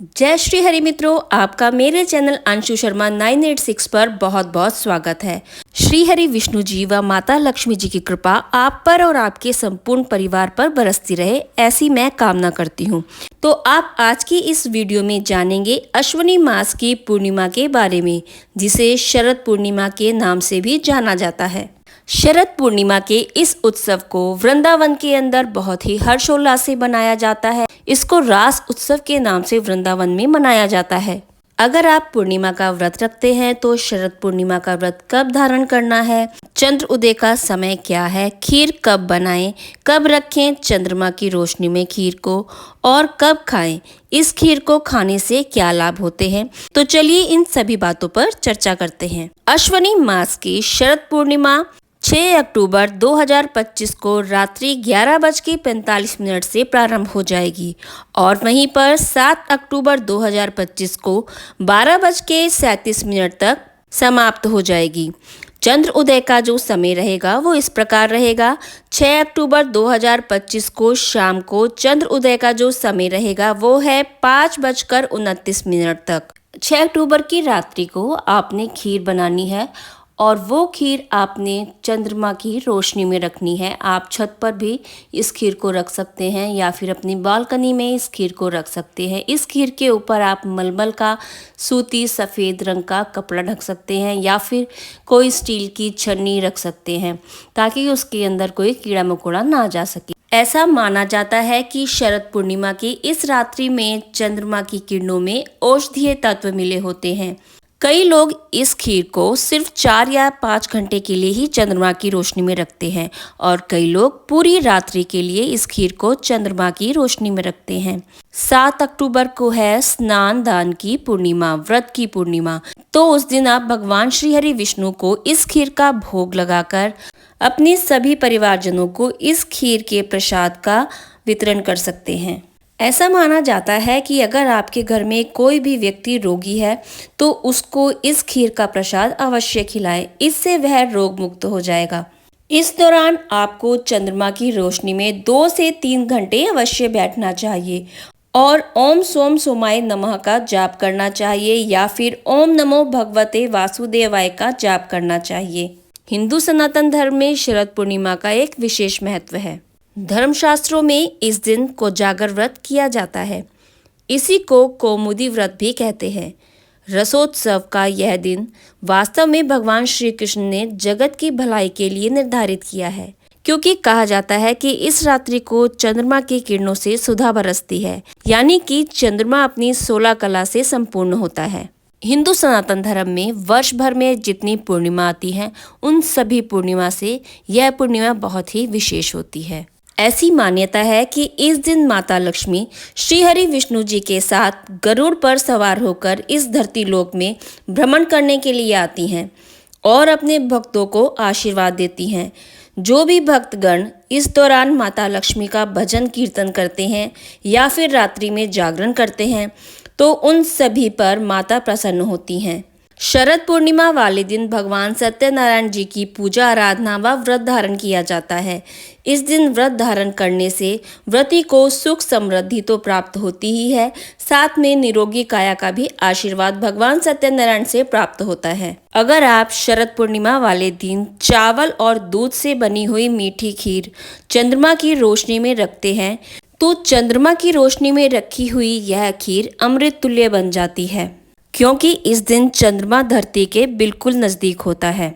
जय श्री हरि मित्रों, आपका मेरे चैनल अंशु शर्मा 986 पर बहुत बहुत स्वागत है। श्री हरि विष्णु जी व माता लक्ष्मी जी की कृपा आप पर और आपके संपूर्ण परिवार पर बरसती रहे, ऐसी मैं कामना करती हूँ। तो आप आज की इस वीडियो में जानेंगे अश्विनी मास की पूर्णिमा के बारे में, जिसे शरद पूर्णिमा के नाम से भी जाना जाता है। शरद पूर्णिमा के इस उत्सव को वृंदावन के अंदर बहुत ही हर्षोल्लास से मनाया जाता है। इसको रास उत्सव के नाम से वृंदावन में मनाया जाता है। अगर आप पूर्णिमा का व्रत रखते हैं तो शरद पूर्णिमा का व्रत कब धारण करना है, चंद्र उदय का समय क्या है, खीर कब बनाएं, कब रखें चंद्रमा की रोशनी में खीर को और कब खाएं, इस खीर को खाने से क्या लाभ होते हैं, तो चलिए इन सभी बातों पर चर्चा करते हैं। अश्विनी मास की शरद पूर्णिमा 6 अक्टूबर 2025 को रात्रि 11:45 से प्रारंभ हो जाएगी और वहीं पर 7 अक्टूबर 2025 को 12:37 तक समाप्त हो जाएगी। चंद्र उदय का जो समय रहेगा वो इस प्रकार रहेगा। 6 अक्टूबर 2025 को शाम को चंद्र उदय का जो समय रहेगा वो है 5:29 तक। 6 अक्टूबर की रात्रि को आपने खीर बनानी है और वो खीर आपने चंद्रमा की रोशनी में रखनी है। आप छत पर भी इस खीर को रख सकते हैं या फिर अपनी बालकनी में इस खीर को रख सकते हैं। इस खीर के ऊपर आप मलमल का सूती सफ़ेद रंग का कपड़ा ढक सकते हैं या फिर कोई स्टील की छन्नी रख सकते हैं ताकि उसके अंदर कोई कीड़ा मकोड़ा ना जा सके। ऐसा माना जाता है कि शरद पूर्णिमा की इस रात्रि में चंद्रमा की किरणों में औषधीय तत्व मिले होते हैं। कई लोग इस खीर को सिर्फ 4 या 5 घंटे के लिए ही चंद्रमा की रोशनी में रखते हैं और कई लोग पूरी रात्रि के लिए इस खीर को चंद्रमा की रोशनी में रखते हैं। 7 अक्टूबर को है स्नान दान की पूर्णिमा, व्रत की पूर्णिमा। तो उस दिन आप भगवान श्री हरि विष्णु को इस खीर का भोग लगाकर अपने सभी परिवारजनों को इस खीर के प्रसाद का वितरण कर सकते हैं। ऐसा माना जाता है कि अगर आपके घर में कोई भी व्यक्ति रोगी है तो उसको इस खीर का प्रसाद अवश्य खिलाएं, इससे वह रोग मुक्त हो जाएगा। इस दौरान आपको चंद्रमा की रोशनी में 2 से 3 घंटे अवश्य बैठना चाहिए और ओम सोम सोमाय नमः का जाप करना चाहिए या फिर ओम नमो भगवते वासुदेवाय का जाप करना चाहिए। हिंदू सनातन धर्म में शरद पूर्णिमा का एक विशेष महत्व है। धर्मशास्त्रों में इस दिन कोजागर व्रत किया जाता है। इसी को कौमुदी व्रत भी कहते हैं। रसोत्सव का यह दिन वास्तव में भगवान श्री कृष्ण ने जगत की भलाई के लिए निर्धारित किया है, क्योंकि कहा जाता है कि इस रात्रि को चंद्रमा की किरणों से सुधा बरसती है, यानी कि चंद्रमा अपनी 16 कला से संपूर्ण होता है। हिंदू सनातन धर्म में वर्ष भर में जितनी पूर्णिमा आती हैं उन सभी पूर्णिमा से यह पूर्णिमा बहुत ही विशेष होती है। ऐसी मान्यता है कि इस दिन माता लक्ष्मी श्री हरि विष्णु जी के साथ गरुड़ पर सवार होकर इस धरती लोक में भ्रमण करने के लिए आती हैं और अपने भक्तों को आशीर्वाद देती हैं। जो भी भक्तगण इस दौरान माता लक्ष्मी का भजन कीर्तन करते हैं या फिर रात्रि में जागरण करते हैं तो उन सभी पर माता प्रसन्न होती हैं। शरद पूर्णिमा वाले दिन भगवान सत्यनारायण जी की पूजा आराधना व व्रत धारण किया जाता है। इस दिन व्रत धारण करने से व्रती को सुख समृद्धि तो प्राप्त होती ही है, साथ में निरोगी काया का भी आशीर्वाद भगवान सत्यनारायण से प्राप्त होता है। अगर आप शरद पूर्णिमा वाले दिन चावल और दूध से बनी हुई मीठी खीर चंद्रमा की रोशनी में रखते हैं तो चंद्रमा की रोशनी में रखी हुई यह खीर अमृत तुल्य बन जाती है, क्योंकि इस दिन चंद्रमा धरती के बिल्कुल नज़दीक होता है।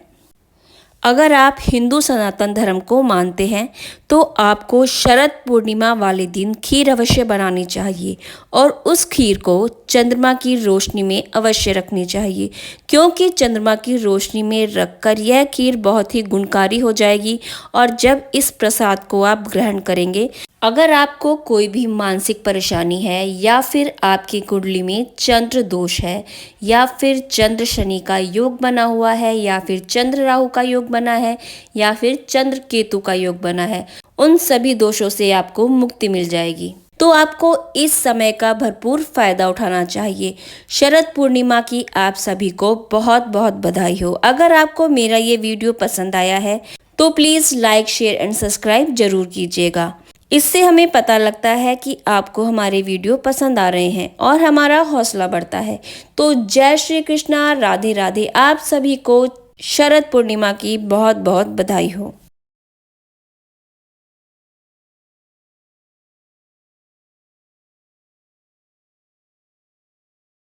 अगर आप हिंदू सनातन धर्म को मानते हैं तो आपको शरद पूर्णिमा वाले दिन खीर अवश्य बनानी चाहिए और उस खीर को चंद्रमा की रोशनी में अवश्य रखनी चाहिए, क्योंकि चंद्रमा की रोशनी में रखकर यह खीर बहुत ही गुणकारी हो जाएगी। और जब इस प्रसाद को आप ग्रहण करेंगे, अगर आपको कोई भी मानसिक परेशानी है या फिर आपकी कुंडली में चंद्र दोष है या फिर चंद्र शनि का योग बना हुआ है या फिर चंद्र राहु का योग बना है या फिर चंद्र केतु का योग बना है, उन सभी दोषों से आपको मुक्ति मिल जाएगी। तो आपको इस समय का भरपूर फायदा उठाना चाहिए। शरद पूर्णिमा की आप सभी को बहुत बहुत बधाई हो। अगर आपको मेरा ये वीडियो पसंद आया है तो please like, share and subscribe जरूर कीजिएगा। इससे हमें पता लगता है कि आपको हमारे वीडियो पसंद आ रहे हैं और हमारा हौसला बढ़ता है। तो जय श्री कृष्णा, राधे राधे। आप सभी को शरद पूर्णिमा की बहुत बहुत बधाई हो।